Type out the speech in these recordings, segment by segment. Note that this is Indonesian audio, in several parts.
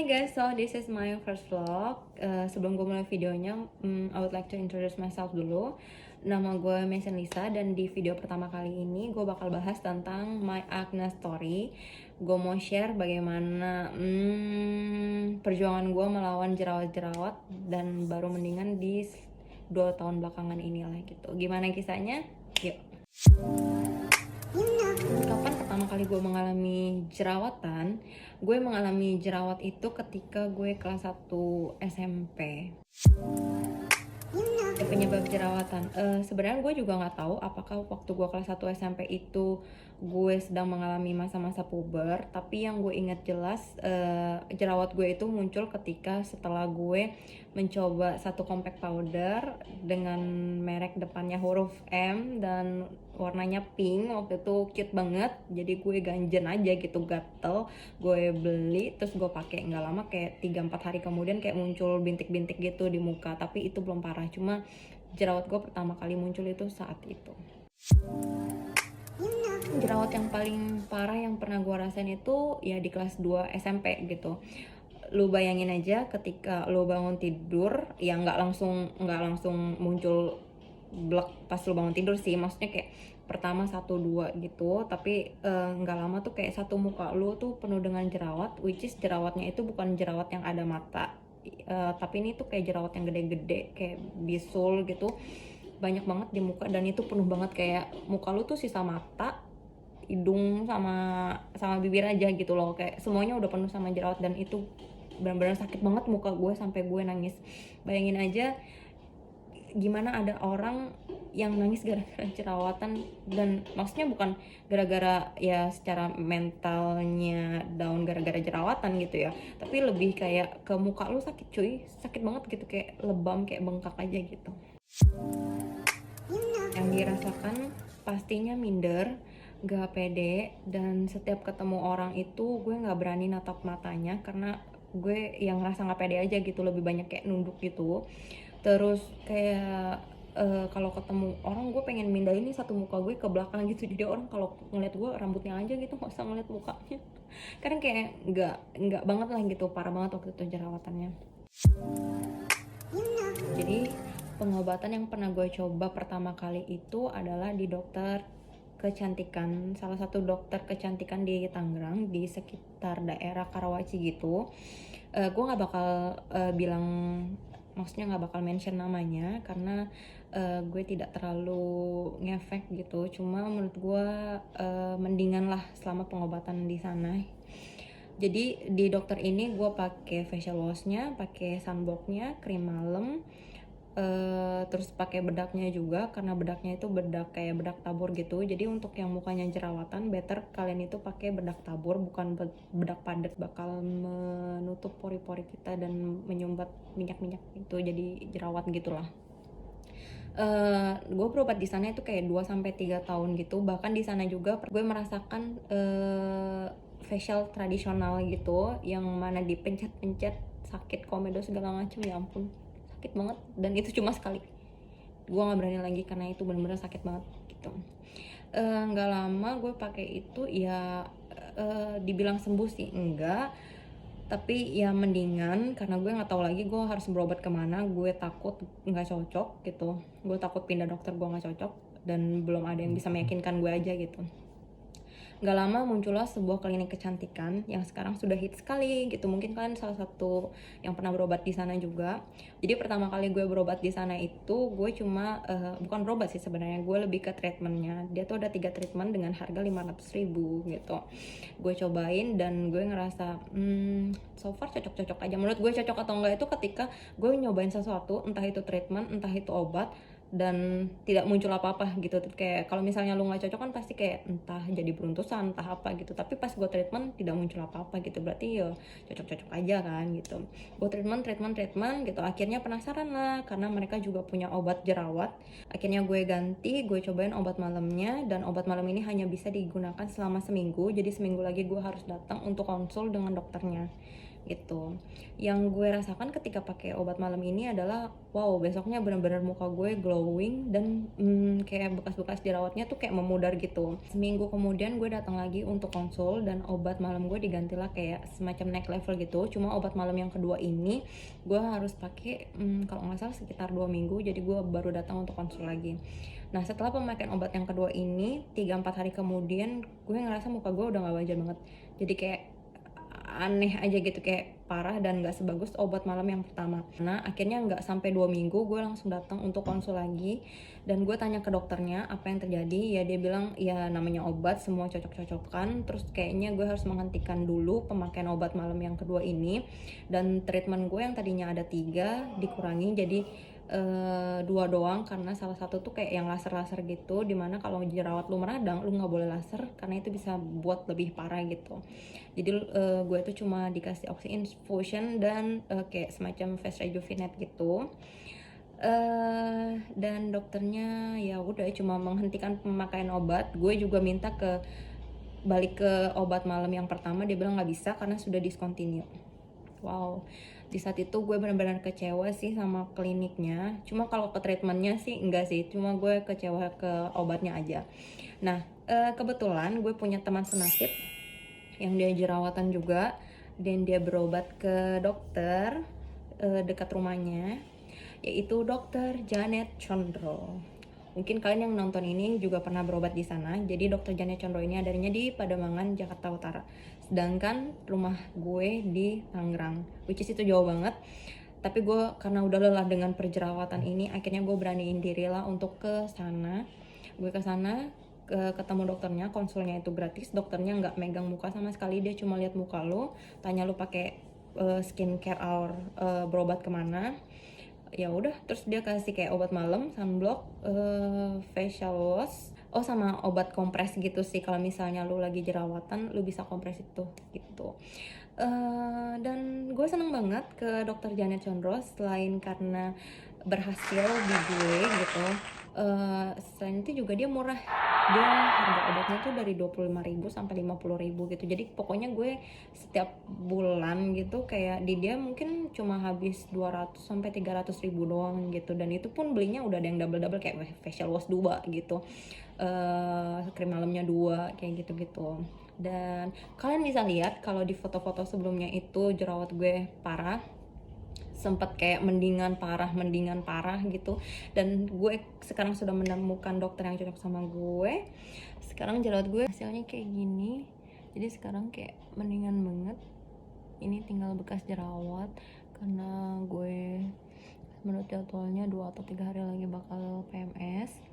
guys, so this is my first vlog. Sebelum gue mulai videonya, I would like to introduce myself dulu. Nama gue Mason Lisa dan di video pertama kali ini gue bakal bahas tentang my acne story. Gue mau share bagaimana perjuangan gue melawan jerawat-jerawat dan baru mendingan di 2 tahun belakangan ini lah gitu. Gimana kisahnya? Yuk. Kapan pertama kali gue mengalami jerawatan? Gue mengalami jerawat itu ketika gue kelas 1 SMP. Penyebab jerawatan, sebenarnya gue juga nggak tahu apakah waktu gue kelas 1 SMP itu gue sedang mengalami masa-masa puber. Tapi yang gue ingat jelas, jerawat gue itu muncul ketika setelah gue mencoba satu compact powder dengan merek depannya huruf M dan warnanya pink. Waktu itu cute banget, jadi gue ganjen aja gitu, gatel. Gue beli terus gue pakai, nggak lama kayak 3-4 hari kemudian kayak muncul bintik-bintik gitu di muka, tapi itu belum parah, cuma jerawat gue pertama kali muncul itu saat itu. Jerawat yang paling parah yang pernah gue rasain itu ya di kelas 2 SMP gitu. Lu bayangin aja ketika lu bangun tidur, ya nggak langsung muncul blek pas lu bangun tidur sih, maksudnya kayak pertama 1-2 gitu, tapi nggak lama tuh kayak satu muka lu tuh penuh dengan jerawat, which is jerawatnya itu bukan jerawat yang ada mata, tapi ini tuh kayak jerawat yang gede-gede kayak bisul gitu, banyak banget di muka, dan itu penuh banget kayak muka lu tuh sisa mata, hidung sama bibir aja gitu loh, kayak semuanya udah penuh sama jerawat, dan itu benar-benar sakit banget muka gue sampai gue nangis. Bayangin aja gimana ada orang yang nangis gara-gara jerawatan, dan maksudnya bukan gara-gara ya secara mentalnya down gara-gara jerawatan gitu ya, tapi lebih kayak ke muka lu sakit cuy, sakit banget gitu, kayak lebam, kayak bengkak aja gitu. Yang dirasakan pastinya minder, gak pede, dan setiap ketemu orang itu gue gak berani natap matanya karena gue yang ngerasa gak pede aja gitu, lebih banyak kayak nunduk gitu. Terus kayak kalau ketemu orang gue pengen mindahin nih satu muka gue ke belakang gitu, jadi orang kalau ngeliat gue rambutnya aja gitu, nggak usah ngeliat mukanya, karena kayak nggak banget lah gitu, parah banget waktu itu jerawatannya. Jadi pengobatan yang pernah gue coba pertama kali itu adalah di dokter kecantikan, salah satu dokter kecantikan di Tangerang, di sekitar daerah Karawaci gitu. Gue nggak bakal bilang, maksudnya nggak bakal mention namanya karena gue tidak terlalu ngefek gitu. Cuma menurut gue mendingan lah selama pengobatan di sana. Jadi di dokter ini gue pakai facial washnya, pakai sunblocknya, krim malam, terus pakai bedaknya juga, karena bedaknya itu bedak kayak bedak tabur gitu. Jadi untuk yang mukanya jerawatan, better kalian itu pakai bedak tabur, bukan bedak padat, bakal menutup pori-pori kita dan menyumbat minyak-minyak itu, jadi jerawat gitulah. Gue berobat di sana itu kayak 2-3 tahun gitu. Bahkan di sana juga gue merasakan facial tradisional gitu, yang mana dipencet-pencet sakit komedo segala macam, ya ampun sakit banget, dan itu cuma sekali. Gue nggak berani lagi karena itu benar-benar sakit banget gitu. Nggak lama gue pakai itu ya, dibilang sembuh sih enggak, tapi ya mendingan, karena gue nggak tahu lagi gue harus berobat kemana. Gue takut nggak cocok gitu, gue takut pindah dokter, gue nggak cocok, dan belum ada yang bisa meyakinkan gue aja gitu. Gak lama muncullah sebuah klinik kecantikan yang sekarang sudah hits sekali gitu. Mungkin kalian salah satu yang pernah berobat di sana juga. Jadi pertama kali gue berobat di sana itu gue cuma bukan berobat sih sebenarnya, gue lebih ke treatmentnya. Dia tuh ada 3 treatment dengan harga 500.000 gitu. Gue cobain dan gue ngerasa so far cocok-cocok aja. Menurut gue cocok atau enggak itu ketika gue nyobain sesuatu, entah itu treatment, entah itu obat, dan tidak muncul apa-apa gitu. Kayak kalau misalnya lu nggak cocok kan pasti kayak entah jadi beruntusan, entah apa gitu, tapi pas gue treatment tidak muncul apa-apa gitu, berarti ya cocok-cocok aja kan gitu. Gue treatment gitu, akhirnya penasaran lah karena mereka juga punya obat jerawat. Akhirnya gue ganti, gue cobain obat malamnya, dan obat malam ini hanya bisa digunakan selama seminggu, jadi seminggu lagi gue harus datang untuk konsul dengan dokternya. gitu. Yang gue rasakan ketika pakai obat malam ini adalah wow, besoknya benar-benar muka gue glowing dan kayak bekas-bekas jerawatnya tuh kayak memudar gitu. Seminggu kemudian gue datang lagi untuk konsul dan obat malam gue digantilah kayak semacam next level gitu. Cuma obat malam yang kedua ini gue harus pakai kalau nggak salah sekitar 2 minggu, jadi gue baru datang untuk konsul lagi. Nah setelah pemakaian obat yang kedua ini 3-4 hari kemudian gue ngerasa muka gue udah gak wajar banget, jadi kayak aneh aja gitu, kayak parah dan gak sebagus obat malam yang pertama. Nah akhirnya gak sampai 2 minggu gue langsung datang untuk konsul lagi dan gue tanya ke dokternya apa yang terjadi. Ya dia bilang ya namanya obat semua cocok-cocokan, terus kayaknya gue harus menghentikan dulu pemakaian obat malam yang kedua ini, dan treatment gue yang tadinya ada 3 dikurangi jadi 2 doang, karena salah satu tuh kayak yang laser-laser gitu, dimana kalau jerawat lu meradang lu nggak boleh laser karena itu bisa buat lebih parah gitu. Jadi gue tuh cuma dikasih oxy infusion dan kayak semacam face rejuvenate gitu. Dan dokternya ya udah cuma menghentikan pemakaian obat. Gue juga minta balik ke obat malam yang pertama, dia bilang nggak bisa karena sudah discontinue. Wow, di saat itu gue benar-benar kecewa sih sama kliniknya. Cuma kalau ke treatmentnya sih enggak sih, cuma gue kecewa ke obatnya aja. Nah kebetulan gue punya teman senasib yang dia jerawatan juga, dan dia berobat ke dokter dekat rumahnya, yaitu dokter Janet Condro. Mungkin kalian yang nonton ini juga pernah berobat di sana. Jadi dokter Janet Condro ini adanya di Pademangan, Jakarta Utara. Sedangkan rumah gue di Tangerang, which is itu jauh banget. Tapi gue karena udah lelah dengan perjerawatan ini, akhirnya gue beraniin diri lah untuk ke sana. Gue ke sana, ketemu dokternya, konsulnya itu gratis. Dokternya nggak megang muka sama sekali, dia cuma lihat muka lo, tanya lo pakai skincare or berobat kemana. Ya udah, terus dia kasih kayak obat malam, sunblock, facial wash, sama obat kompres gitu sih. Kalau misalnya lu lagi jerawatan, lu bisa kompres itu gitu. Dan gue seneng banget ke dokter Janet Condro, selain karena berhasil di gue gitu. Selain itu juga dia murah. Dia harga obatnya tuh dari 25.000 sampai 50.000 gitu. Jadi pokoknya gue setiap bulan gitu kayak di dia mungkin cuma habis 200 sampai 300.000 doang gitu. Dan itu pun belinya udah ada yang double-double kayak facial wash 2 gitu, krim malamnya 2 kayak gitu-gitu. Dan kalian bisa lihat kalau di foto-foto sebelumnya itu jerawat gue parah, sempat kayak mendingan parah gitu. Dan gue sekarang sudah menemukan dokter yang cocok sama gue. Sekarang jerawat gue hasilnya kayak gini, jadi sekarang kayak mendingan banget. Ini tinggal bekas jerawat karena gue menurut jadwalnya 2 atau 3 hari lagi bakal PMS.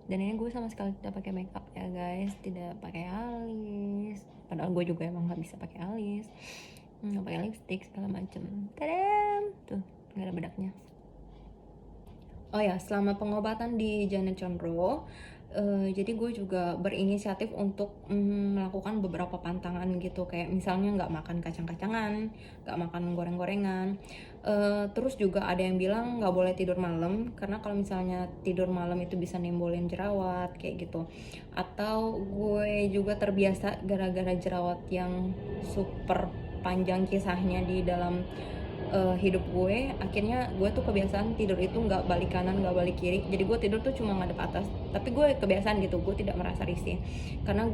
Dan ini gue sama sekali tidak pakai makeup ya guys, tidak pakai alis, padahal gue juga emang nggak bisa pakai alis, nggak pakai lipstick segala macem. Tadam, tuh nggak ada bedaknya. Oh ya, selama pengobatan di Janet Condro, jadi gue juga berinisiatif untuk melakukan beberapa pantangan gitu, kayak misalnya nggak makan kacang-kacangan, nggak makan goreng-gorengan. Terus juga ada yang bilang nggak boleh tidur malam, karena kalau misalnya tidur malam itu bisa nimbulin jerawat kayak gitu. Atau gue juga terbiasa gara-gara jerawat yang super panjang kisahnya di dalam hidup gue, akhirnya gue tuh kebiasaan tidur itu nggak balik kanan nggak balik kiri, jadi gue tidur tuh cuma ngadep atas. Tapi gue kebiasaan gitu, gue tidak merasa risih karena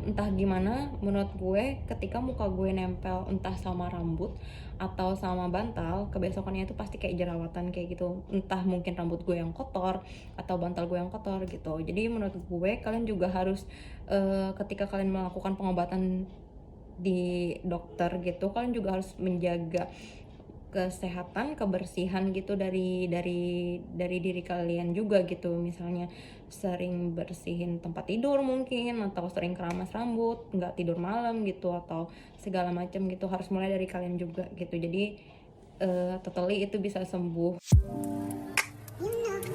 entah gimana menurut gue ketika muka gue nempel entah sama rambut atau sama bantal, kebesokannya itu pasti kayak jerawatan kayak gitu, entah mungkin rambut gue yang kotor atau bantal gue yang kotor gitu. Jadi menurut gue kalian juga harus ketika kalian melakukan pengobatan di dokter gitu, kalian juga harus menjaga kesehatan, kebersihan gitu dari diri kalian juga gitu. Misalnya sering bersihin tempat tidur mungkin, atau sering keramas rambut, nggak tidur malam gitu, atau segala macam gitu, harus mulai dari kalian juga gitu. Jadi totally itu bisa sembuh.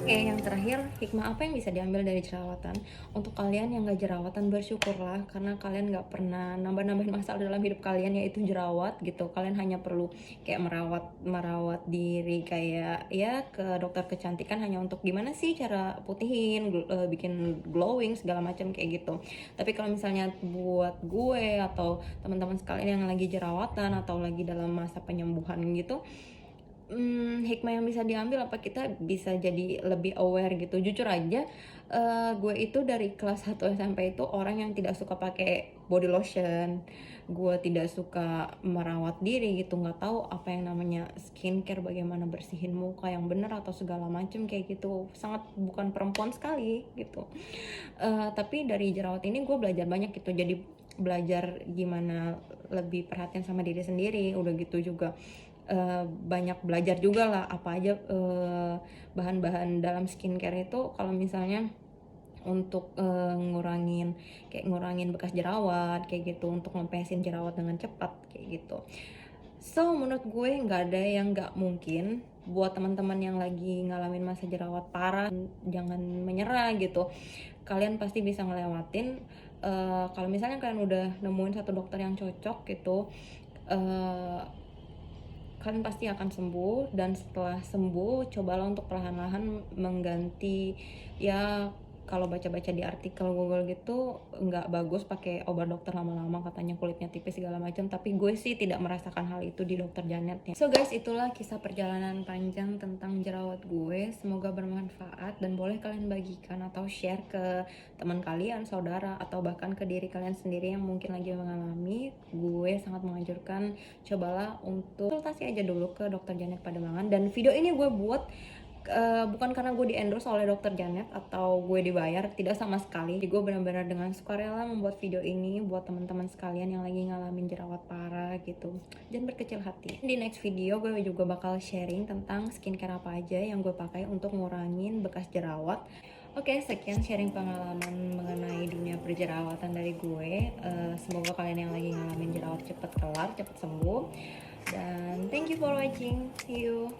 Oke, yang terakhir, hikmah apa yang bisa diambil dari jerawatan? Untuk kalian yang gak jerawatan, bersyukurlah karena kalian gak pernah nambah-nambahin masalah dalam hidup kalian, yaitu jerawat gitu. Kalian hanya perlu kayak merawat diri kayak ya ke dokter kecantikan hanya untuk gimana sih cara putihin, bikin glowing segala macam kayak gitu. Tapi kalau misalnya buat gue atau teman-teman sekalian yang lagi jerawatan atau lagi dalam masa penyembuhan gitu, hikmah yang bisa diambil apa kita bisa jadi lebih aware gitu. Jujur aja, gue itu dari kelas 1 SMP itu orang yang tidak suka pakai body lotion. Gue tidak suka merawat diri gitu, nggak tahu apa yang namanya skincare, bagaimana bersihin muka yang bener atau segala macem kayak gitu. Sangat bukan perempuan sekali gitu. Tapi dari jerawat ini gue belajar banyak gitu. Jadi belajar gimana lebih perhatian sama diri sendiri. Udah gitu juga banyak belajar juga lah apa aja bahan-bahan dalam skincare itu kalau misalnya untuk ngurangin bekas jerawat kayak gitu, untuk ngepesin jerawat dengan cepat kayak gitu. So menurut gue nggak ada yang nggak mungkin. Buat teman-teman yang lagi ngalamin masa jerawat parah, jangan menyerah gitu. Kalian pasti bisa ngelewatin. Kalau misalnya kalian udah nemuin satu dokter yang cocok gitu, kalian pasti akan sembuh. Dan setelah sembuh, cobalah untuk perlahan-lahan mengganti, ya kalau baca-baca di artikel Google gitu nggak bagus pakai obat dokter lama-lama, katanya kulitnya tipis segala macam. Tapi gue sih tidak merasakan hal itu di dokter Janet ya. So guys, itulah kisah perjalanan panjang tentang jerawat gue. Semoga bermanfaat dan boleh kalian bagikan atau share ke teman kalian, saudara, atau bahkan ke diri kalian sendiri yang mungkin lagi mengalami. Gue sangat menganjurkan cobalah untuk konsultasi aja dulu ke dokter Janet Pademangan. Dan video ini gue buat bukan karena gue di endorse oleh dokter Janet atau gue dibayar, tidak sama sekali. Jadi gue benar-benar dengan sukarela membuat video ini buat teman-teman sekalian yang lagi ngalamin jerawat parah gitu. Jangan berkecil hati. Di next video gue juga bakal sharing tentang skincare apa aja yang gue pakai untuk ngurangin bekas jerawat. Oke, sekian sharing pengalaman mengenai dunia perjerawatan dari gue. Semoga kalian yang lagi ngalamin jerawat cepet kelar, cepet sembuh. Dan thank you for watching. See you.